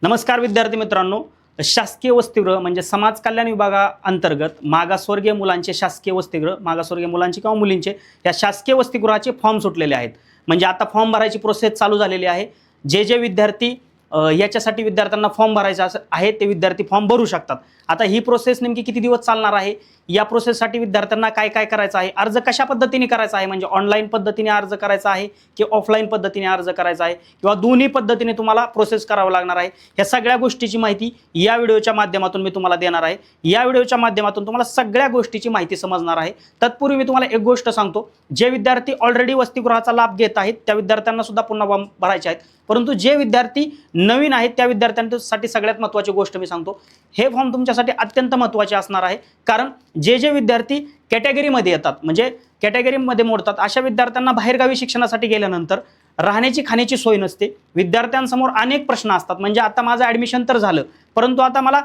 नमस्कार विद्यार्थी मित्रांनो, शासकीय वसतिगृह म्हणजे समाज कल्याण विभागाअंतर्गत मागासवर्गीय मुलांचे शासकीय वसतिगृह, मागासवर्गीय मुलांचे किंवा मुलींचे या शासकीय वसतिगृहाचे फॉर्म सुटलेले आहेत. म्हणजे आता फॉर्म भरायची प्रोसेस चालू झालेली आहे. जे विद्यार्थी याच्यासाठी विद्यार्थ्यांना फॉर्म भरायचा आहे ते विद्यार्थी फॉर्म भरू शकतात. आता ही प्रोसेस नेमकी किती दिवस चालणार आहे, या प्रोसेससाठी विद्यार्थ्यांना काय काय करायचं आहे, अर्ज कशा पद्धतीने करायचा आहे, म्हणजे ऑनलाईन पद्धतीने अर्ज करायचा आहे की ऑफलाईन पद्धतीने अर्ज करायचा आहे किंवा दोन्ही पद्धतीने तुम्हाला प्रोसेस करावं लागणार आहे, ह्या सगळ्या गोष्टीची माहिती या व्हिडिओच्या माध्यमातून मी तुम्हाला देणार आहे. या व्हिडिओच्या माध्यमातून तुम्हाला सगळ्या गोष्टीची माहिती समजणार आहे. तत्पूर्वी मी तुम्हाला एक गोष्ट सांगतो, जे विद्यार्थी ऑलरेडी वसतिगृहाचा लाभ घेत आहेत त्या विद्यार्थ्यांना सुद्धा पुन्हा फॉर्म भरायचे आहेत. परंतु जे विद्यार्थी नवीन आहेत त्या विद्यार्थ्यांसाठी सगळ्यात महत्त्वाची गोष्ट मी सांगतो, हे फॉर्म तुमच्यासाठी अत्यंत महत्त्वाचे असणार आहे. कारण जे विद्यार्थी कॅटेगरीमध्ये येतात, म्हणजे कॅटेगरीमध्ये मोडतात, अशा विद्यार्थ्यांना बाहेरगावी शिक्षणासाठी गेल्यानंतर राहण्याची खाण्याची सोय नसते. विद्यार्थ्यांसमोर अनेक प्रश्न असतात. म्हणजे आता माझं ॲडमिशन तर झालं, परंतु आता मला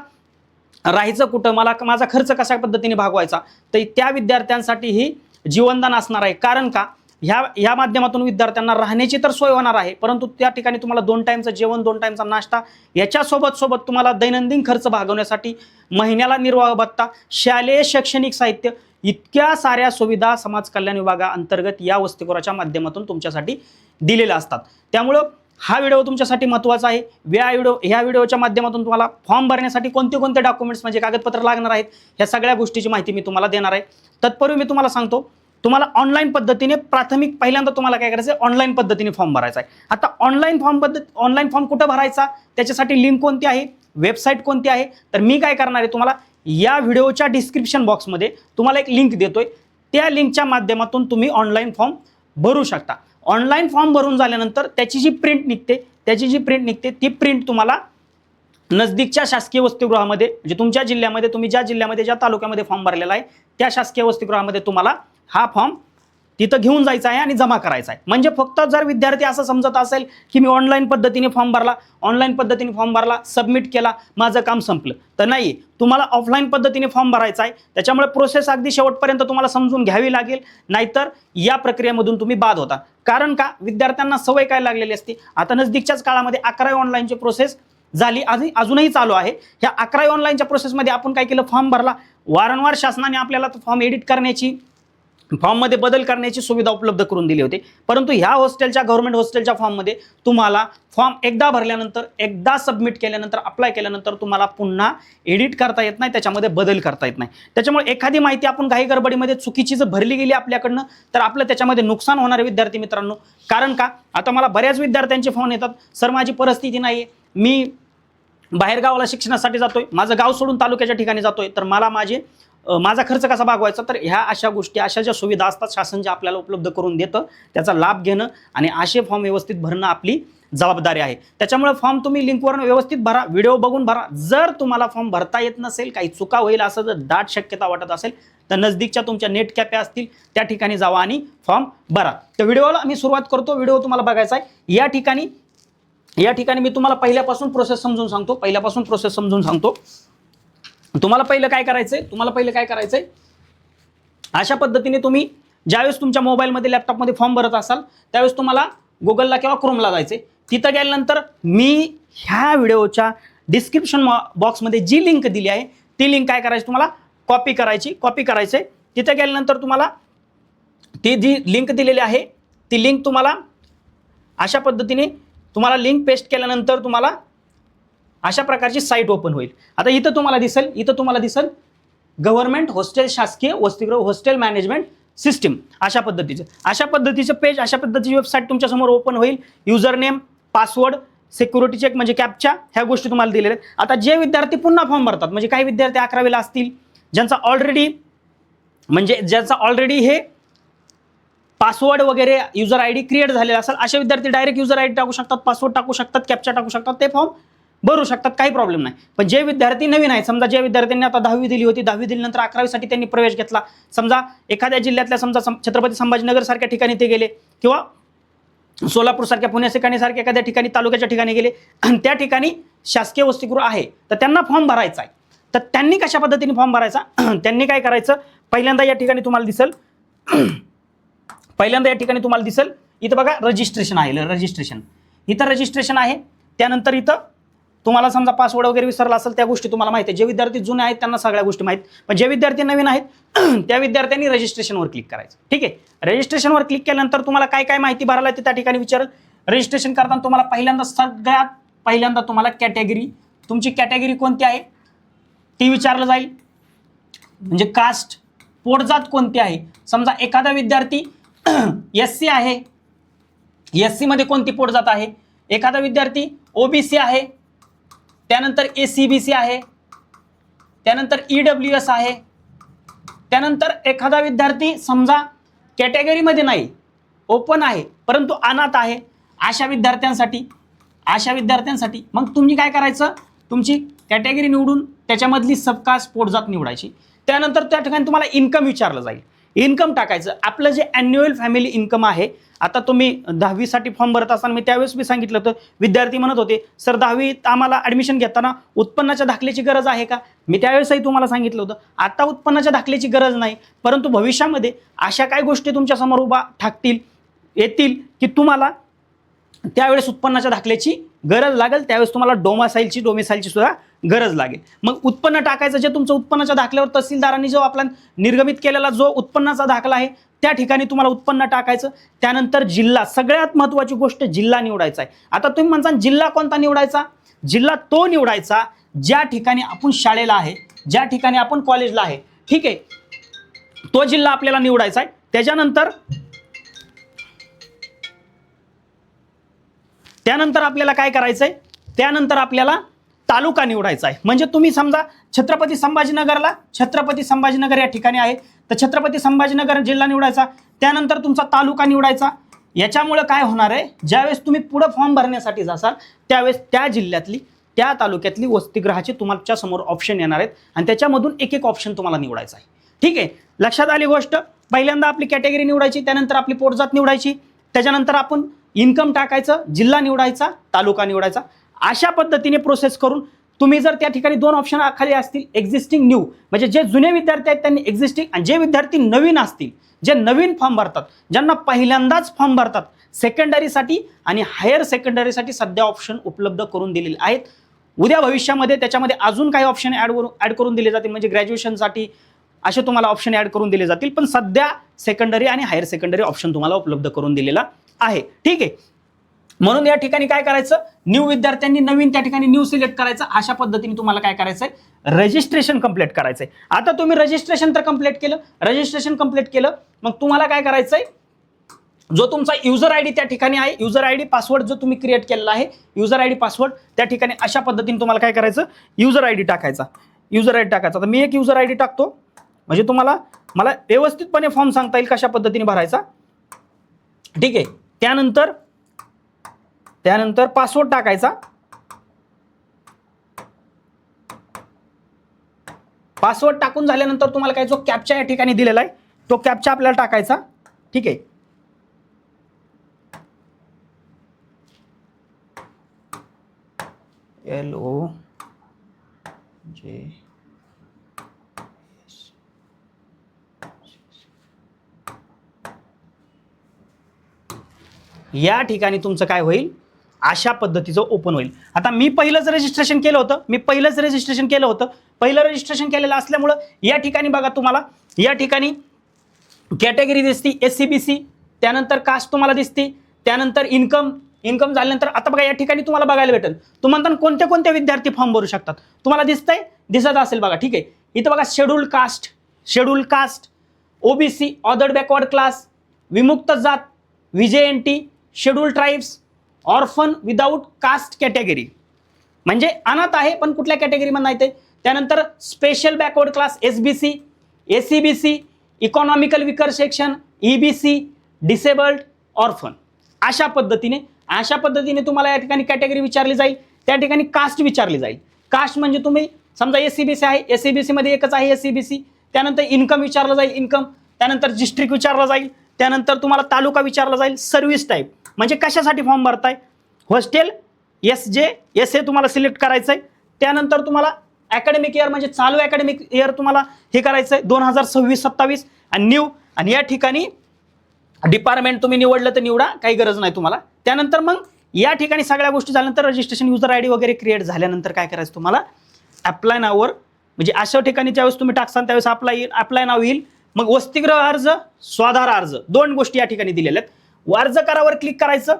राहायचं कुठं, मला माझा खर्च कशा पद्धतीने भागवायचा, तर त्या विद्यार्थ्यांसाठी ही जीवनदान असणार आहे. कारण का, ह्या माध्यमातून विद्यार्थ्यांना राहण्याची तर सोय होणार आहे, परंतु त्या ठिकाणी तुम्हाला 2 टाईमचं जेवण, 2 टाईमचा नाश्ता, याच्यासोबत तुम्हाला दैनंदिन खर्च भागवण्यासाठी महिन्याला निर्वाह भत्ता, शालेय शैक्षणिक साहित्य, इतक्या साऱ्या सुविधा समाज कल्याण विभागाअंतर्गत या वसतिगृहाच्या माध्यमातून तुमच्यासाठी दिलेल्या असतात. त्यामुळं हा व्हिडिओ तुमच्यासाठी महत्त्वाचा आहे. ह्या व्हिडिओच्या माध्यमातून तुम्हाला फॉर्म भरण्यासाठी कोणते कोणते डॉक्युमेंट्स म्हणजे कागदपत्र लागणार आहेत, ह्या सगळ्या गोष्टीची माहिती मी तुम्हाला देणार आहे. तत्पूर्वी मी तुम्हाला सांगतो, तुम्हाला ऑनलाईन पद्धतीने पहिल्यांदा तुम्हाला काय करायचं आहे, ऑनलाईन पद्धतीने फॉर्म भरायचा आहे. आता ऑनलाईन फॉर्म कुठं भरायचा, त्याच्यासाठी लिंक कोणती आहे, वेबसाईट कोणती आहे, तर मी काय करणार आहे, तुम्हाला या व्हिडिओच्या डिस्क्रिप्शन बॉक्समध्ये तुम्हाला एक लिंक देतोय. त्या लिंकच्या माध्यमातून तुम्ही ऑनलाईन फॉर्म भरू शकता. ऑनलाईन फॉर्म भरून झाल्यानंतर त्याची जी प्रिंट निघते ती प्रिंट तुम्हाला नजदीकच्या शासकीय वसतिगृहामध्ये, म्हणजे तुमच्या जिल्ह्यामध्ये, तुम्ही ज्या जिल्ह्यामध्ये ज्या तालुक्यामध्ये फॉर्म भरलेला आहे त्या शासकीय वसतिगृहामध्ये तुम्हाला हा फॉर्म तिथं घेऊन जायचा आहे आणि जमा करायचा आहे. म्हणजे फक्त जर विद्यार्थी असं समजत असेल की मी ऑनलाईन पद्धतीने फॉर्म भरला, सबमिट केला, माझं काम संपलं, तर नाही, तुम्हाला ऑफलाईन पद्धतीने फॉर्म भरायचा आहे. त्याच्यामुळे प्रोसेस अगदी शेवटपर्यंत तुम्हाला समजून घ्यावी लागेल, नाहीतर या प्रक्रियेमधून तुम्ही बाद होता. कारण का, विद्यार्थ्यांना सवय काय लागलेली असते, आता नजदीकच्याच काळामध्ये 11वी ऑनलाईनची प्रोसेस झाली, अजूनही चालू आहे. ह्या 11वी ऑनलाईनच्या प्रोसेसमध्ये आपण काय केलं, फॉर्म भरला. वारंवार शासनाने आपल्याला फॉर्म एडिट करण्याची, फॉर्ममध्ये बदल करण्याची सुविधा उपलब्ध करून दिली होती. परंतु ह्या गव्हर्नमेंट हॉस्टेलच्या फॉर्ममध्ये तुम्हाला फॉर्म एकदा भरल्यानंतर, एकदा सबमिट केल्यानंतर, अप्लाय केल्यानंतर तुम्हाला पुन्हा एडिट करता येत नाही, त्याच्यामध्ये बदल करता येत नाही. त्याच्यामुळे एखादी माहिती आपण काही गडबडीमध्ये चुकीची जर भरली गेली आपल्याकडनं, तर आपलं त्याच्यामध्ये नुकसान होणार आहे विद्यार्थी मित्रांनो. कारण का, आता मला बऱ्याच विद्यार्थ्यांचे फोन येतात, सर माझी परिस्थिती नाही, मी बाहेरगावाला शिक्षणासाठी जातोय, माझं गाव सोडून तालुक्याच्या ठिकाणी जातोय, तर मला माझा खर्च कसा भागवायचा. तर ह्या अशा गोष्टी, अशा ज्या सुविधा असतात शासन जे आपल्याला उपलब्ध करून देतं, त्याचा लाभ घेणं आणि असे फॉर्म व्यवस्थित भरणं आपली जबाबदारी आहे. त्याच्यामुळे फॉर्म तुम्ही लिंकवरून व्यवस्थित भरा, व्हिडिओ बघून भरा. जर तुम्हाला फॉर्म भरता येत नसेल, काही चुका होईल असं जर दाट शक्यता वाटत असेल, तर नजदीकच्या तुमच्या नेट कॅफे असतील त्या ठिकाणी जावा आणि फॉर्म भरा. तर व्हिडिओला मी सुरुवात करतो. व्हिडिओ तुम्हाला बघायचा आहे. या ठिकाणी मी तुम्हाला पहिल्यापासून प्रोसेस समजून सांगतो. तुम्हाला पहिलं काय करायचंय, अशा पद्धतीने तुम्ही ज्यावेळेस तुमच्या मोबाईलमध्ये, लॅपटॉपमध्ये फॉर्म भरत असाल, त्यावेळेस तुम्हाला गुगलला किंवा क्रोमला जायचे. तिथं गेल्यानंतर मी ह्या व्हिडिओच्या डिस्क्रिप्शन बॉक्समध्ये जी लिंक दिली आहे ती लिंक काय करायची, तुम्हाला कॉपी करायचे. तिथं गेल्यानंतर तुम्हाला ती जी लिंक दिलेली आहे ती लिंक तुम्हाला अशा पद्धतीने, तुम्हाला लिंक पेस्ट केल्यानंतर तुम्हाला अशा प्रकारची साईट ओपन होईल. आता इथं तुम्हाला दिसेल गव्हर्नमेंट हॉस्टेल शासकीय वसतिगृह हॉस्टेल मॅनेजमेंट सिस्टीम, अशा पद्धतीचं पेज, अशा पद्धतीची वेबसाईट तुमच्यासमोर ओपन होईल. User name, password, security check म्हणजे कॅप्चा, ह्या गोष्टी तुम्हाला दिलेल्या आहेत. आता जे विद्यार्थी पुन्हा फॉर्म भरतात, म्हणजे काही विद्यार्थी 11वीला असतील, ज्यांचा ऑलरेडी हे पासवर्ड वगैरे युजर आय डी क्रिएट झालेला असेल, असे विद्यार्थी डायरेक्ट युजर आय डी टाकू शकतात, पासवर्ड टाकू शकतात, कॅप्चा टाकू शकतात, ते फॉर्म भरू शकतात, काही प्रॉब्लेम नाही. पण जे विद्यार्थी नवीन आहेत, समजा ज्या विद्यार्थ्यांनी आता 10वी दिली होती, 10वी दिल्यानंतर 11वीसाठी त्यांनी प्रवेश घेतला, समजा एखाद्या जिल्ह्यातल्या, समजा छत्रपती संभाजीनगर सारख्या ठिकाणी ते गेले, किंवा सोलापूर सारख्या, पुणे सारख्या एखाद्या ठिकाणी, तालुक्याच्या ठिकाणी गेले, त्या ठिकाणी शासकीय वसतिगृह आहे, तर त्यांना फॉर्म भरायचा आहे. तर त्यांनी कशा पद्धतीने फॉर्म भरायचा, त्यांनी काय करायचं, पहिल्यांदा या ठिकाणी तुम्हाला दिसेल इथं बघा रजिस्ट्रेशन आहे. इथं रजिस्ट्रेशन आहे. त्यानंतर इथं तुम्हाला समजा पासवर्ड वगैरे विसरला असेल त्या गोष्टी तुम्हाला माहिती आहे. जे विद्यार्थी जुने आहेत त्यांना सगळ्या गोष्टी माहीत, पण जे विद्यार्थी नवीन आहेत त्या विद्यार्थ्यांनी रजिस्ट्रेशनवर क्लिक करायचं. ठीक आहे, रजिस्ट्रेशनवर क्लिक केल्यानंतर तुम्हाला काय काय माहिती भरायला ते त्या ठिकाणी विचारेल. रजिस्ट्रेशन करताना तुम्हाला सगळ्यात पहिल्यांदा तुम्हाला कॅटेगरी, तुमची कॅटेगरी कोणती आहे ती विचारलं जाईल. म्हणजे कास्ट, पोटजात कोणती आहे. समजा एखादा विद्यार्थी SC आहे, SC मध्ये कोणती पोटजात आहे. एखादा विद्यार्थी OBC आहे, त्यानंतर ACBC आहे, त्यानंतर EWS आहे. त्यानंतर एखादा विद्यार्थी समजा कॅटेगरीमध्ये नाही, ओपन आहे परंतु अनाथ आहे, अशा विद्यार्थ्यांसाठी मग तुम्ही काय करायचं, तुमची कॅटेगरी निवडून त्याच्यामधली सबकास्ट पोटजात निवडायची. त्यानंतर त्या ठिकाणी तुम्हाला इन्कम विचारलं जाईल, इन्कम टाकायचं. आपलं जे ॲन्युअल फॅमिली इन्कम आहे, आता तुम्ही 10वीसाठी फॉर्म भरत असताना मी त्यावेळेस मी सांगितलं होतं, विद्यार्थी म्हणत होते सर 10वीत आम्हाला ॲडमिशन घेताना उत्पन्नाच्या दाखल्याची गरज आहे का. मी त्यावेळेसही तुम्हाला सांगितलं होतं आता उत्पन्नाच्या दाखल्याची गरज नाही, परंतु भविष्यामध्ये अशा काय गोष्टी तुमच्यासमोर उभा येतील की तुम्हाला त्यावेळेस उत्पन्नाच्या दाखल्याची गरज लागेल, त्यावेळेस तुम्हाला डोमिसाईलची सुद्धा गरज लागेल. मग उत्पन्न टाकायचं, जे तुमचं उत्पन्नाच्या दाखल्यावर तहसीलदारांनी जो आपला निर्गमित केलेला जो उत्पन्नाचा दाखला आहे त्या ठिकाणी तुम्हाला उत्पन्न टाकायचं. त्यानंतर जिल्हा, सगळ्यात महत्त्वाची गोष्ट जिल्हा निवडायचा आहे. आता तुम्ही म्हणता जिल्हा कोणता निवडायचा, जिल्हा तो निवडायचा ज्या ठिकाणी आपण शाळेला आहे, ज्या ठिकाणी आपण कॉलेजला आहे. ठीक आहे, तो जिल्हा आपल्याला निवडायचा आहे. त्यानंतर आपल्याला काय करायचंय, त्यानंतर आपल्याला तालुका निवडायचा आहे. म्हणजे तुम्ही समजा छत्रपती संभाजीनगर या ठिकाणी आहे, तर छत्रपती संभाजीनगर जिल्हा निवडायचा. त्यानंतर तुमचा तालुका निवडायचा. याच्यामुळे काय होणार आहे, ज्यावेळेस तुम्ही पुढे फॉर्म भरण्यासाठी जासाल त्यावेळेस त्या जिल्ह्यातली, त्या तालुक्यातली वसतिगृहाची तुमच्या समोर ऑप्शन येणार आहेत आणि त्याच्यामधून एक एक ऑप्शन तुम्हाला निवडायचा आहे. ठीक आहे, लक्षात आली गोष्ट. पहिल्यांदा आपली कॅटेगरी निवडायची, त्यानंतर आपली पोटजात निवडायची, त्याच्यानंतर आपण इन्कम टाकायचं, जिल्हा निवडायचा, तालुका निवडायचा. अशा पद्धतीने प्रोसेस करून तुम्ही जर त्या ठिकाणी 2 ऑप्शन खाली असतील, एक्झिस्टिंग न्यू, म्हणजे जे जुने विद्यार्थी आहेत त्यांनी एक्झिस्टिंग, आणि जे विद्यार्थी नवीन असतील, जे नवीन फॉर्म भरतात, ज्यांना पहिल्यांदाच फॉर्म भरतात, सेकंडरीसाठी आणि हायर सेकंडरीसाठी सध्या ऑप्शन उपलब्ध करून दिलेले आहेत. उद्या भविष्यामध्ये त्याच्यामध्ये अजून काही ऑप्शन ॲड करून दिले जातील, म्हणजे ग्रॅज्युएशनसाठी असे तुम्हाला ऑप्शन ॲड करून दिले जातील. पण सध्या सेकंडरी आणि हायर सेकंडरी ऑप्शन तुम्हाला उपलब्ध करून दिलेला आहे. ठीक आहे, म्हणून या ठिकाणी काय करायचं, न्यू विद्यार्थ्यांनी नवीन त्या ठिकाणी न्यू सिलेक्ट करायचं. अशा पद्धतीने तुम्हाला काय करायचंय, रजिस्ट्रेशन कंप्लीट करायचंय. आता तुम्ही रजिस्ट्रेशन तर कंप्लीट केलं, मग तुम्हाला काय करायचंय, जो तुमचा युजर आयडी त्या ठिकाणी आहे, युजर आयडी पासवर्ड जो तुम्ही क्रिएट केलेला आहे, युजर आयडी पासवर्ड त्या ठिकाणी अशा पद्धतीने तुम्हाला काय करायचं, युजर आयडी टाकायचा. तर मी एक युजर आयडी टाकतो, म्हणजे मला व्यवस्थितपणे फॉर्म सांगता येईल कशा पद्धतीने भरायचा. ठीक आहे, त्यानंतर पासवर्ड टाकायचा. पासवर्ड टाकून झाल्यानंतर तुम्हाला काय जो कॅप्चा या ठिकाणी दिलेला आहे तो कॅप्चा आपल्याला टाकायचा. ठीक आहे, LOJ या ठिकाणी तुमचं काय होईल, अशा पद्धतीचं ओपन होईल. आता मी पहिलंच रजिस्ट्रेशन केलं होतं. पहिलं रजिस्ट्रेशन केलेलं असल्यामुळं या ठिकाणी बघा तुम्हाला या ठिकाणी कॅटेगरी दिसती SCBC, त्यानंतर कास्ट तुम्हाला दिसते, त्यानंतर इन्कम झाल्यानंतर आता बघा या ठिकाणी तुम्हाला बघायला भेटेल, तुम्हाला कोणते विद्यार्थी फॉर्म भरू शकतात तुम्हाला दिसत असेल बघा. ठीक आहे, इथं बघा schedule caste, OBC, other backward class, विमुक्त जात, VJNT, schedule tribes, orphan without caste category, म्हणजे अनाथ आहे पण कुठल्या कॅटेगरीमध्ये नाही ते. त्यानंतर special backward class SBC, ACBC, economical weaker section, EBC, disabled, orphan. अशा पद्धतीने तुम्हाला या ठिकाणी कॅटेगरी विचारली जाईल, त्या ठिकाणी कास्ट विचारली जाईल. कास्ट म्हणजे तुम्ही समजा SCBC आहे, SCBC मध्ये एकच आहे SCBC. त्यानंतर इन्कम विचारलं जाईल, इन्कम. त्यानंतर डिस्ट्रिक्ट विचारलं जाईल, त्यानंतर तुम्हाला तालुका विचारला जाईल. सर्व्हिस टाईप म्हणजे कशासाठी फॉर्म भरताय, हॉस्टेल, SA तुम्हाला सिलेक्ट करायचं आहे. त्यानंतर तुम्हाला अकॅडमिक इयर म्हणजे चालू अकॅडमिक इयर तुम्हाला हे करायचं आहे 2026-27 आणि न्यू. आणि या ठिकाणी डिपार्टमेंट तुम्ही निवडलं तर निवडा, काही गरज नाही तुम्हाला. त्यानंतर मग या ठिकाणी सगळ्या गोष्टी झाल्यानंतर रजिस्ट्रेशन युजर आयडी वगैरे क्रिएट झाल्यानंतर काय करायचं तुम्हाला, अप्लाय नाववर, म्हणजे अशा ठिकाणी ज्यावेळेस तुम्ही टाकसाल त्यावेळेस अप्लाय नाव येईल. मग वसतिगृह अर्ज, स्वाधार अर्ज, 2 गोष्टी या ठिकाणी दिलेल्या आहेत. अर्ज करावर क्लिक करायचं.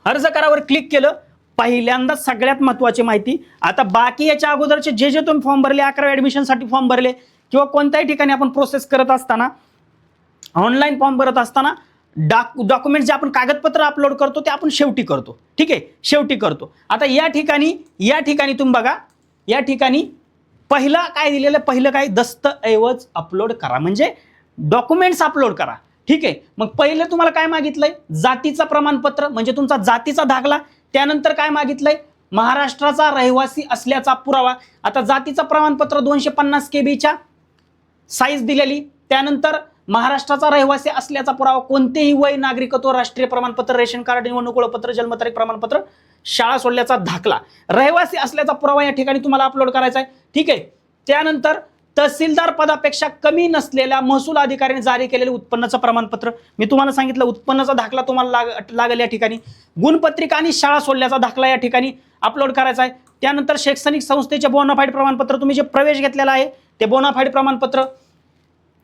अर्ज करावर क्लिक केलं, पहिल्यांदा सगळ्यात महत्त्वाची माहिती, आता बाकी याच्या अगोदरचे जे तुम्ही फॉर्म भरले, 11वी ॲडमिशनसाठी फॉर्म भरले किंवा कोणत्याही ठिकाणी आपण प्रोसेस करत असताना, ऑनलाईन फॉर्म भरत असताना डॉक्युमेंट जे आपण कागदपत्र अपलोड करतो ते आपण शेवटी करतो. ठीक आहे, शेवटी करतो. आता या ठिकाणी तुम्ही बघा, या ठिकाणी पहिला काय दिलेलं, पहिलं काय, दस्तऐवज अपलोड करा, म्हणजे डॉक्युमेंट्स अपलोड करा. ठीक आहे, मग पहिलं तुम्हाला काय मागितलंय, जातीचं प्रमाणपत्र म्हणजे तुमचा जातीचा दाखला. त्यानंतर काय मागितलंय, महाराष्ट्राचा रहिवासी असल्याचा पुरावा. आता जातीचं प्रमाणपत्र 250 KB साईज दिलेली. त्यानंतर महाराष्ट्राचा रहिवासी असल्याचा पुरावा, कोणतेही वय, नागरिकत्व, राष्ट्रीय प्रमाणपत्र, रेशन कार्ड, निवडणूक ओळखपत्र, जन्मतारीख प्रमाणपत्र, शाळा सोडल्याचा दाखला, रहिवासी असल्याचा पुरावा या ठिकाणी तुम्हाला अपलोड करायचा आहे. ठीक आहे, त्यानंतर तहसीलदार पदापेक्षा कमी नसलेल्या महसूल अधिकाऱ्याने जारी केलेले उत्पन्नाचं प्रमाणपत्र. मी तुम्हाला सांगितलं उत्पन्नाचा दाखला तुम्हाला लागेल या ठिकाणी. गुणपत्रिका आणि शाळा सोडल्याचा दाखला या ठिकाणी अपलोड करायचा आहे. त्यानंतर शैक्षणिक संस्थेचे बोनाफाईड प्रमाणपत्र, तुम्ही जे प्रवेश घेतलेला आहे ते बोनाफाईड प्रमाणपत्र.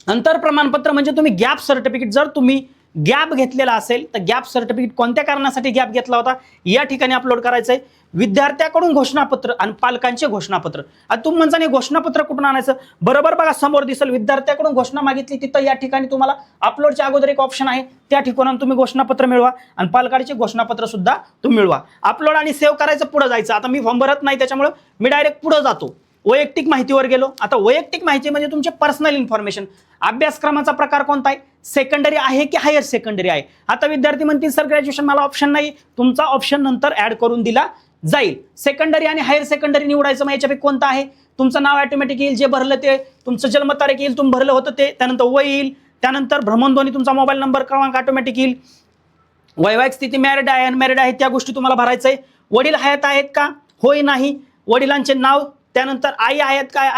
अंतर प्रमाणपत्र म्हणजे तुम्ही गॅप सर्टिफिकेट, जर तुम्ही गॅप घेतलेला असेल तर गॅप सर्टिफिकेट कोणत्या कारणासाठी गॅप घेतला होता या ठिकाणी अपलोड करायचं आहे. विद्यार्थ्याकडून घोषणापत्र आणि पालकांचे घोषणापत्र. आता तुम्ही म्हणता नाही घोषणापत्र कुठून आणायचं, बरोबर बघा समोर दिसेल, विद्यार्थ्याकडून घोषणा मागितली तिथं या ठिकाणी तुम्हाला अपलोडच्या अगोदर एक ऑप्शन आहे, त्या ठिकाणी तुम्ही घोषणापत्र मिळवा आणि पालकांचे घोषणापत्र सुद्धा तुम्ही मिळवा. अपलोड आणि सेव्ह करायचं, पुढे जायचं. आता मी फॉर्म भरत नाही त्याच्यामुळे मी डायरेक्ट पुढे जातो, वैयक्तिक माहितीवर गेलो. आता वैयक्तिक माहिती म्हणजे तुमचे पर्सनल इन्फॉर्मेशन. अभ्यासक्रमाचा प्रकार कोणता आहे, सेकंडरी आहे की हायर सेकंडरी आहे. आता विद्यार्थी म्हणतील सर ग्रॅज्युएशन मला ऑप्शन नाही, तुमचा ऑप्शन नंतर ऍड करून दिला जाईल. सेकंडरी आणि हायर सेकंडरी निवडायचं, मग याच्यापैकी कोणतं आहे, तुमचं नाव ऑटोमॅटिक येईल, जे भरलं ते, तुमचं जन्मतारीख येईल, तुम्ही भरलं होतं ते, त्यानंतर वय येईल, त्यानंतर भ्रमणध्वनी, तुमचा मोबाईल नंबर क्रमांक ऑटोमॅटिक येईल. वैवाहिक स्थिती मॅरिड आहे अनमॅरिड आहे त्या गोष्टी तुम्हाला भरायचं आहे. वडील हयात आहेत का, होय नाही, वडिलांचे नाव, त्यानंतर आई आहेत काय,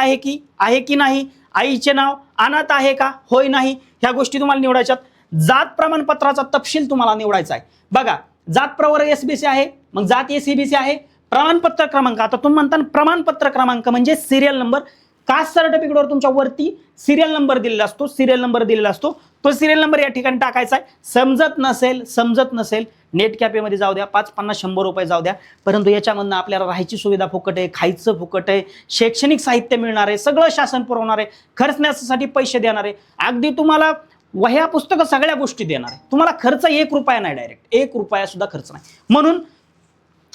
आहे की नाही, आईचे नाव, अनाथ आहे का, होय नाही, ह्या गोष्टी तुम्हाला निवडायच्यात. जात प्रमाणपत्राचा तपशील तुम्हाला निवडायचा आहे. बघा जात प्रवर SBC आहे, मग जात SEBC आहे. प्रमाणपत्र क्रमांक, आता तुम्ही म्हणता प्रमाणपत्र क्रमांक म्हणजे सिरियल नंबर. कास्ट सर्टिफिकेटवर तुमच्या वरती सिरियल नंबर दिलेला असतो, सिरियल नंबर दिलेला असतो, तो सिरियल नंबर या ठिकाणी टाकायचा आहे. समजत नसेल नेट कॅफेमध्ये जाऊ द्या, 5, 50, 100 रुपये जाऊ द्या, परंतु याच्यामधनं आपल्याला राहायची सुविधा फुकट आहे, खायचं फुकट आहे, शैक्षणिक साहित्य मिळणार आहे, सगळं शासन पुरवणार आहे, खर्चण्यासाठी पैसे देणार आहे, अगदी तुम्हाला वह्या पुस्तकं सगळ्या गोष्टी देणार आहे. तुम्हाला खर्च 1 रुपया नाही, डायरेक्ट 1 रुपया सुद्धा खर्च नाही. म्हणून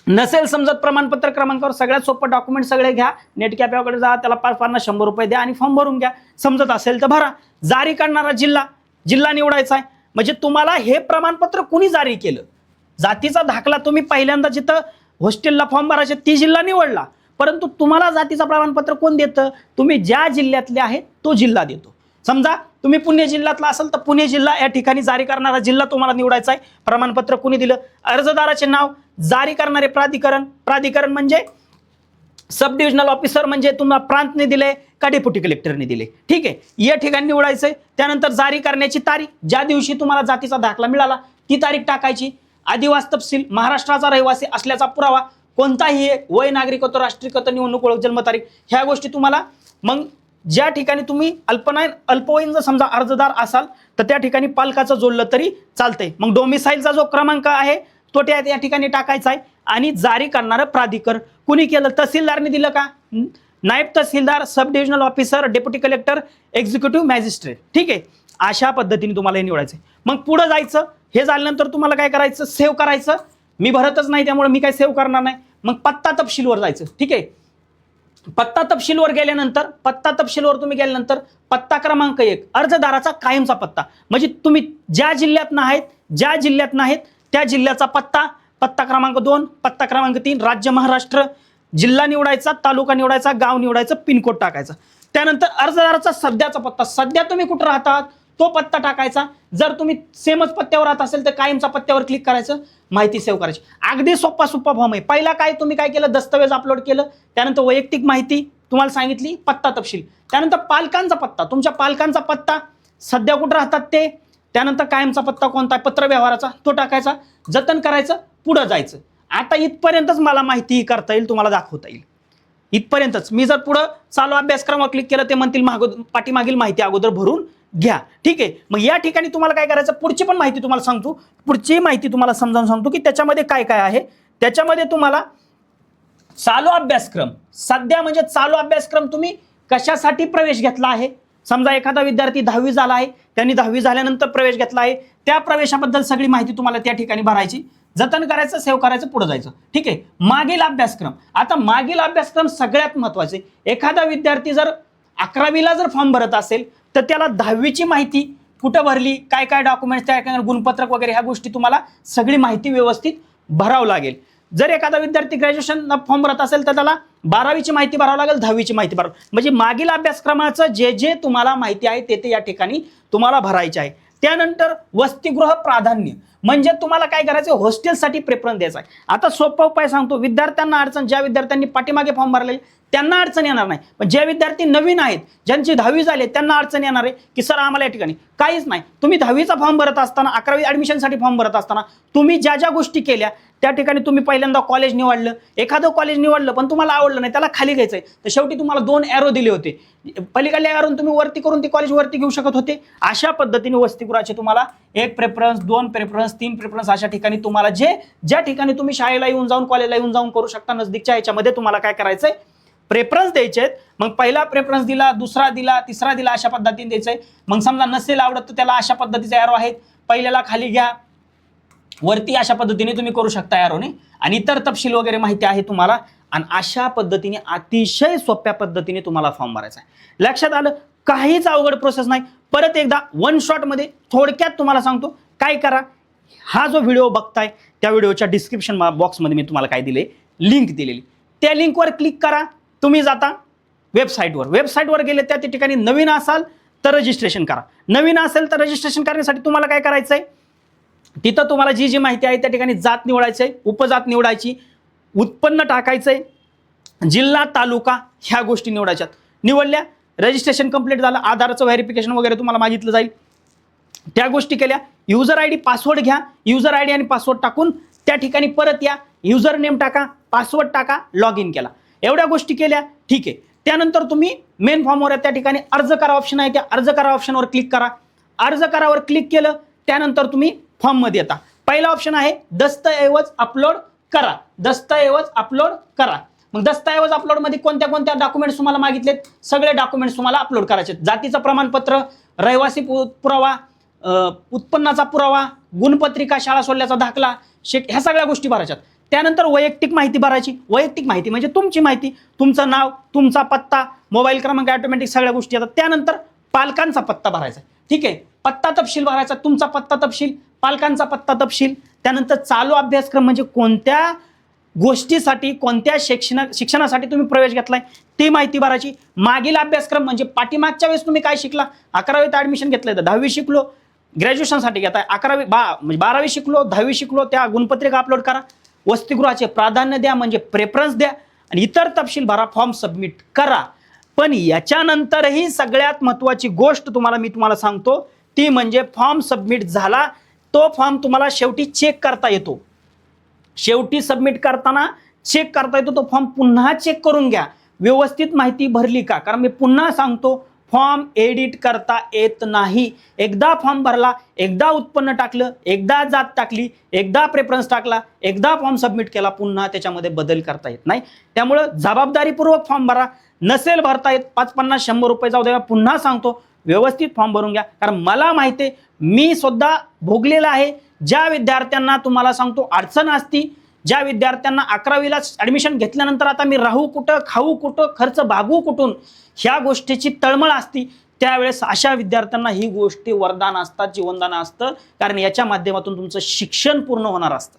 नसेल समजत प्रमाणपत्र क्रमांकावर सगळ्यात सोपं डॉक्युमेंट सगळे घ्या, नेट कॅफेकडे जा, त्याला 5, 50, 100 रुपये द्या आणि फॉर्म भरून घ्या. समजत असेल तर भरा. जारी करणारा जिल्हा निवडायचा आहे, म्हणजे तुम्हाला हे प्रमाणपत्र कुणी जारी केलं. जातीचा दाखला तुम्ही पहिल्यांदा जिथं हॉस्टेलला फॉर्म भरायचे ती जिल्हा निवडला, परंतु तुम्हाला जातीचं प्रमाणपत्र कोण देतं, तुम्ही ज्या जिल्ह्यातले आहेत तो जिल्हा देतो. समजा तुम्ही पुणे जिल्ह्यातला असाल तर पुणे जिल्हा या ठिकाणी जारी करणारा जिल्हा तुम्हाला निवडायचा आहे. प्रमाणपत्र कुणी दिलं, अर्जदाराचे नाव, जारी करणारे प्राधिकरण म्हणजे सब डिव्हिजनल ऑफिसर म्हणजे तुम्हाला प्रांतने दिले का डेप्युटी कलेक्टरने दिले. ठीक आहे, या ठिकाणी निवडायचंय. त्यानंतर जारी करण्याची तारीख, ज्या दिवशी तुम्हाला जातीचा दाखला मिळाला ती तारीख टाकायची. आदिवासी तपशील, महाराष्ट्राचा रहिवासी असल्याचा पुरावा, कोणताही वय, नागरिकत्व, राष्ट्रीयत्व, निवडणूक ओळख, जन्मतारीख, ह्या गोष्टी तुम्हाला. मग ज्या ठिकाणी तुम्ही अल्पवयीन जर समजा अर्जदार असाल तर त्या ठिकाणी पालकाचं जोडलं तरी चालतंय. मग डोमिसाईलचा जो क्रमांक आहे तो या ठिकाणी टाकायचा आहे. आणि जारी करणारं प्राधिकरण कुणी केलं, तहसीलदारने दिलं का, नायब तहसीलदार, sub divisional officer, deputy collector, executive magistrate. ठीक आहे, अशा पद्धतीने तुम्हाला हे निवडायचं. मग पुढे जायचं. हे झाल्यानंतर तुम्हाला काय करायचं, सेव्ह करायचं. मी भरतच नाही त्यामुळे मी काय सेव्ह करणार नाही. मग पत्ता तपशीलवर जायचं. ठीक आहे, पत्ता तपशीलवर तुम्ही गेल्यानंतर पत्ता क्रमांक 1 अर्जदाराचा कायमचा पत्ता, म्हणजे तुम्ही ज्या जिल्ह्यात नाहीत त्या जिल्ह्याचा पत्ता क्रमांक 2, पत्ता क्रमांक 3, राज्य महाराष्ट्र, जिल्हा निवडायचा, तालुका निवडायचा, गाव निवडायचं, पिनकोड टाकायचा. त्यानंतर अर्जदाराचा सध्याचा पत्ता, सध्या तुम्ही कुठं राहतात तो पत्ता टाकायचा. जर तुम्ही सेमच पत्त्यावर राहत असेल तर कायमचा पत्त्यावर क्लिक करायचं, माहिती सेव्ह करायची. अगदी सोपा फॉर्म आहे. पहिला तुम्ही काय केलं, दस्तऐवज अपलोड केलं, त्यानंतर वैयक्तिक माहिती तुम्हाला सांगितली, पत्ता तपशील, त्यानंतर पालकांचा पत्ता, तुमच्या पालकांचा पत्ता, सध्या कुठं राहतात ते, त्यानंतर कायमचा पत्ता कोणता आहे, पत्र व्यवहाराचा, तो टाकायचा, जतन करायचं, पुढं जायचं. आता इथपर्यंतच मला माहिती करता येईल, तुम्हाला दाखवता येईल इथपर्यंतच. मी जर पुढं चालू अभ्यासक्रमावर क्लिक केलं ते म्हणतील पाठीमागील माहिती अगोदर भरून घ्या. ठीक आहे, मग या ठिकाणी तुम्हाला काय करायचं, पुढची पण माहिती तुम्हाला सांगतो, पुढची माहिती तुम्हाला समजावून सांगतो की त्याच्यामध्ये काय काय आहे. त्याच्यामध्ये तुम्हाला चालू अभ्यासक्रम, सध्या म्हणजे चालू अभ्यासक्रम तुम्ही कशासाठी प्रवेश घेतला आहे. समजा एखादा विद्यार्थी 10वी झाला आहे, त्यांनी 10वी झाल्यानंतर प्रवेश घेतला आहे, त्या प्रवेशाबद्दल सगळी माहिती तुम्हाला त्या ठिकाणी भरायची, जतन करायचं, सेव्ह करायचं, पुढे जायचं. ठीक आहे, मागील अभ्यासक्रम. आता मागील अभ्यासक्रम सगळ्यात महत्वाचे. एखादा विद्यार्थी जर 11वीला जर फॉर्म भरत असेल तर त्याला 10वीची माहिती कुठं भरली, काय काय डॉक्युमेंट्स, त्या गुणपत्रक वगैरे ह्या गोष्टी तुम्हाला सगळी माहिती व्यवस्थित भरावं लागेल. जर एखादा विद्यार्थी ग्रॅज्युएशन फॉर्म भरत असेल तर त्याला 12वीची माहिती भरावं लागेल, 10वीची माहिती भरावं. म्हणजे मागील अभ्यासक्रमाचं जे जे तुम्हाला माहिती आहे ते या ठिकाणी तुम्हाला भरायचे आहे. त्यानंतर वसतिगृह प्राधान्य, म्हणजे तुम्हाला काय करायचं, हॉस्टेलसाठी प्रेफरन्स द्यायचा आहे. आता सोपा उपाय सांगतो, विद्यार्थ्यांना अडचण, ज्या विद्यार्थ्यांनी पाठीमागे फॉर्म भरले त्यांना अडचण येणार नाही, पण जे विद्यार्थी नवीन आहेत, ज्यांची 10वी झाली त्यांना अडचण येणार आहे की सर आम्हाला या ठिकाणी काहीच नाही. तुम्ही 10वीचा फॉर्म भरत असताना, 11वी ॲडमिशनसाठी फॉर्म भरत असताना तुम्ही ज्या ज्या गोष्टी केल्या त्या ठिकाणी तुम्ही पहिल्यांदा कॉलेज निवडलं, एखादं कॉलेज निवडलं पण तुम्हाला आवडलं नाही, त्याला खाली घ्यायचं आहे, तर शेवटी तुम्हाला 2 ॲरो दिले होते, पलीकडल्या ॲरोन तुम्ही वरती करून ती कॉलेज वरती घेऊ शकत होते. अशा पद्धतीने वसतिगृहाचे तुम्हाला 1 प्रेफरन्स, 2 प्रेफरन्स, 3 प्रेफरन्स अशा ठिकाणी तुम्हाला ज्या ठिकाणी तुम्ही शाळेला येऊन जाऊन, कॉलेजला येऊन जाऊन करू शकता नजदीकच्या ह्याच्यामध्ये तुम्हाला काय करायचंय, प्रेफरन्स द्यायचे आहेत. मग पहिला प्रेफरन्स दिला, दुसरा दिला, तिसरा दिला, अशा पद्धतीने द्यायचंय. मग समजा नसेल आवडत तर त्याला अशा पद्धतीचे ॲरो आहेत, पहिल्याला खाली घ्या, वरती अशा पद्धतीने तुम्ही करू शकता ॲरोने, आणि इतर तपशील वगैरे माहिती आहे तुम्हाला. आणि अशा पद्धतीने अतिशय सोप्या पद्धतीने तुम्हाला फॉर्म भरायचा आहे. लक्षात आलं, काहीच अवघड प्रोसेस नाही. परत एकदा वन शॉटमध्ये थोडक्यात तुम्हाला सांगतो काय करा. हा जो व्हिडिओ बघताय त्या व्हिडिओच्या डिस्क्रिप्शन बॉक्समध्ये मी तुम्हाला काय दिले, लिंक दिलेली, त्या लिंकवर क्लिक करा. तुम्ही जाता वेबसाईटवर गेले, त्या ठिकाणी नवीन असाल तर रजिस्ट्रेशन करा. नवीन असेल तर रजिस्ट्रेशन करण्यासाठी तुम्हाला काय करायचं आहे, तिथं तुम्हाला जी जी माहिती आहे त्या ठिकाणी जात निवडायचं आहे, उपजात निवडायची, उत्पन्न टाकायचंय, जिल्हा, तालुका ह्या गोष्टी निवडायच्यात. निवडल्या, रजिस्ट्रेशन कंप्लीट झालं, आधारचं व्हेरिफिकेशन वगैरे तुम्हाला मागितलं जाईल, त्या गोष्टी केल्या. युजर आयडी, पासवर्ड घ्या, युजर आयडी आणि पासवर्ड टाकून त्या ठिकाणी परत या, युजर नेम टाका, पासवर्ड टाका, लॉग इन केला, एवढ्या गोष्टी केल्या. ठीक आहे, त्यानंतर तुम्ही मेन फॉर्मवर त्या ठिकाणी अर्ज करा ऑप्शन आहे, त्या अर्ज करा ऑप्शनवर क्लिक करा. अर्ज करावर क्लिक केलं त्यानंतर तुम्ही फॉर्ममध्ये येता. पहिला ऑप्शन आहे दस्तऐवज अपलोड करा, दस्तऐवज अपलोड करा. मग दस्तऐवज अपलोडमध्ये कोणत्या कोणत्या डॉक्युमेंट्स तुम्हाला मागितलेत, सगळे डॉक्युमेंट्स तुम्हाला अपलोड करायचे. जातीचं प्रमाणपत्र, रहिवासी पुरावा, उत्पन्नाचा पुरावा, गुणपत्रिका, शाळा सोडल्याचा दाखला, ह्या सगळ्या गोष्टी भरायच्यात. त्यानंतर वैयक्तिक माहिती भरायची. वैयक्तिक माहिती म्हणजे तुमची माहिती, तुमचं नाव, तुमचा पत्ता, मोबाईल क्रमांक, ऑटोमॅटिक सगळ्या गोष्टी येतात. त्यानंतर पालकांचा पत्ता भरायचा. ठीक आहे, पत्ता तपशील भरायचा, तुमचा पत्ता तपशील, पालकांचा पत्ता तपशील. त्यानंतर चालू अभ्यासक्रम म्हणजे कोणत्या गोष्टीसाठी, कोणत्या शिक्षणासाठी तुम्ही प्रवेश घेतलाय ती माहिती भरायची. मागील अभ्यासक्रम म्हणजे पाठीमागच्या वेळेस तुम्ही काय शिकला, 11वीत ॲडमिशन घेतलंय तर 10वी शिकलो, ग्रॅज्युएशनसाठी घेताय 12वी शिकलो, 10वी शिकलो, त्या गुणपत्रिका अपलोड करा. वसतिगृहाचे प्राधान्य द्या म्हणजे प्रेफरन्स द्या, आणि इतर तपशील भरा, फॉर्म सबमिट करा. पण याच्यानंतरही सगळ्यात महत्त्वाची गोष्ट मी तुम्हाला सांगतो ती म्हणजे फॉर्म सबमिट झाला, तो फॉर्म तुम्हाला शेवटी चेक करता येतो. शेवटी सबमिट करताना चेक करता येतो, तो फॉर्म पुन्हा चेक करून घ्या, व्यवस्थित माहिती भरली का. कारण मी पुन्हा सांगतो, फॉर्म एडिट करता येत नाही. एकदा फॉर्म भरला, एकदा उत्पन्न टाकलं, एकदा जात टाकली, एकदा प्रेफरन्स टाकला, एकदा फॉर्म सबमिट केला, पुन्हा त्याच्यामध्ये बदल करता येत नाही. त्यामुळं जबाबदारीपूर्वक फॉर्म भरा. नसेल भरता येत 50-100 रुपये जाऊ द्या. पुन्हा सांगतो, व्यवस्थित फॉर्म भरून घ्या. कारण मला माहिती आहे, मी सुद्धा भोगलेला आहे. ज्या विद्यार्थ्यांना तुम्हाला सांगतो अडचण असती, ज्या विद्यार्थ्यांना 11वीला ॲडमिशन घेतल्यानंतर आता मी राहू कुठं, खाऊ कुठं, खर्च भागवू कुठून, ह्या गोष्टीची तळमळ असती, त्यावेळेस अशा विद्यार्थ्यांना ही गोष्टी वरदान असतात, जीवनदान असतं. कारण याच्या माध्यमातून तुमचं शिक्षण पूर्ण होणार असतं.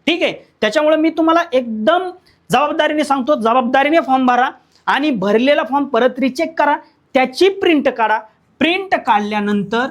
ठीक आहे, त्याच्यामुळे मी तुम्हाला एकदम जबाबदारीने सांगतो, जबाबदारीने फॉर्म भरा आणि भरलेला फॉर्म परत रिचेक करा, त्याची प्रिंट काढा. प्रिंट काढल्यानंतर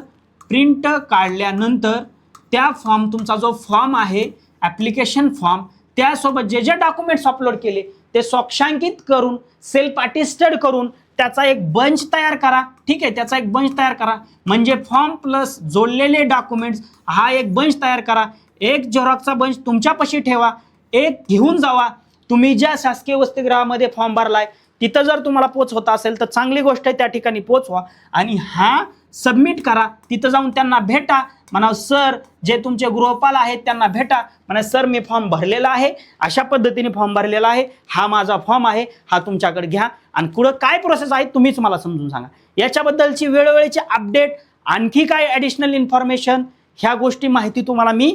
त्या फॉर्म, तुमचा जो फॉर्म आहे ॲप्लिकेशन फॉर्म, त्यासोबत जे जे डॉक्युमेंट्स अपलोड केले ते स्वाक्षांकित करून, सेल्फ अटेस्टेड करून त्याचा एक बंच तयार करा. ठीक आहे, त्याचा एक बंच तयार करा. म्हणजे फॉर्म प्लस जोडलेले डॉक्युमेंट्स हा एक बंच तयार करा. एक झेरॉक्सचा बंच तुमच्यापाशी ठेवा, एक घेऊन जावा. तुम्ही ज्या शासकीय वसतिगृहामध्ये फॉर्म भरलाय तिथं जर तुम्हाला पोचवता असेल तर चांगली गोष्ट आहे, त्या ठिकाणी पोचवा आणि हा सबमिट करा. तिथं जाऊन त्यांना भेटा, म्हणा सर, जे तुमचे गृहपाल आहेत त्यांना भेटा, म्हणा सर मी फॉर्म भरलेला आहे, अशा पद्धतीने फॉर्म भरलेला आहे, हा माझा फॉर्म आहे, हा तुमच्याकडे घ्या आणि पुढं काय प्रोसेस आहे तुम्हीच मला समजून सांगा. याच्याबद्दलची वेळोवेळीची अपडेट, आणखी काय ॲडिशनल इन्फॉर्मेशन, ह्या गोष्टी माहिती तुम्हाला मी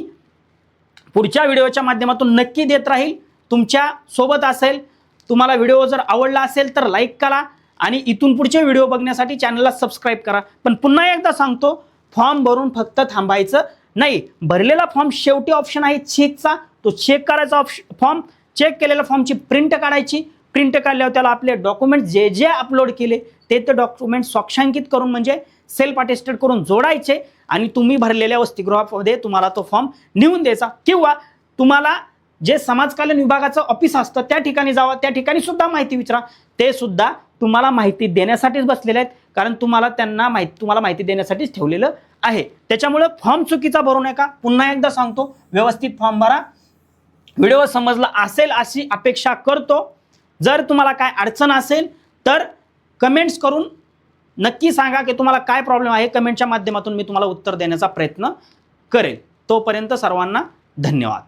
पुढच्या व्हिडिओच्या माध्यमातून नक्की देत राहील. तुमच्या सोबत असेल. तुम्हाला व्हिडिओ जर आवडला असेल तर लाईक करा आणि इथून पुढचे व्हिडिओ बघण्यासाठी चॅनलला सबस्क्राईब करा. पण पुन्हा एकदा सांगतो, फॉर्म भरून फक्त थांबायचं नाही. भरलेला फॉर्म शेवटी ऑप्शन आहे चेकचा, तो चेक करायचा फॉर्म. चेक केलेल्या फॉर्मची प्रिंट काढायची. प्रिंट काढल्यावर त्याला आपले डॉक्युमेंट जे जे अपलोड केले ते डॉक्युमेंट स्वाक्षांकित करून म्हणजे सेल्फ अटेस्टेड करून जोडायचे आणि तुम्ही भरलेल्या वसतिगृहामध्ये तुम्हाला तो फॉर्म नेऊन द्यायचा. किंवा तुम्हाला जे समाज कल्याण विभागाचं ऑफिस असतं त्या ठिकाणी जावा, त्या ठिकाणी सुद्धा माहिती विचारा. ते सुद्धा तुम्हाला माहिती देण्यासाठीच बसलेले आहेत, कारण तुम्हाला माहिती देण्यासाठीच ठेवलेलं आहे. त्याच्यामुळे फॉर्म चुकीचा भरू नका. पुन्हा एकदा सांगतो, व्यवस्थित फॉर्म भरा. व्हिडिओ समजला असेल अशी अपेक्षा करतो. जर तुम्हाला काय अडचण असेल तर कमेंट्स करून नक्की सांगा की तुम्हाला काय प्रॉब्लेम आहे. कमेंटच्या माध्यमातून मी तुम्हाला उत्तर देण्याचा प्रयत्न करेल. तोपर्यंत सर्वांना धन्यवाद.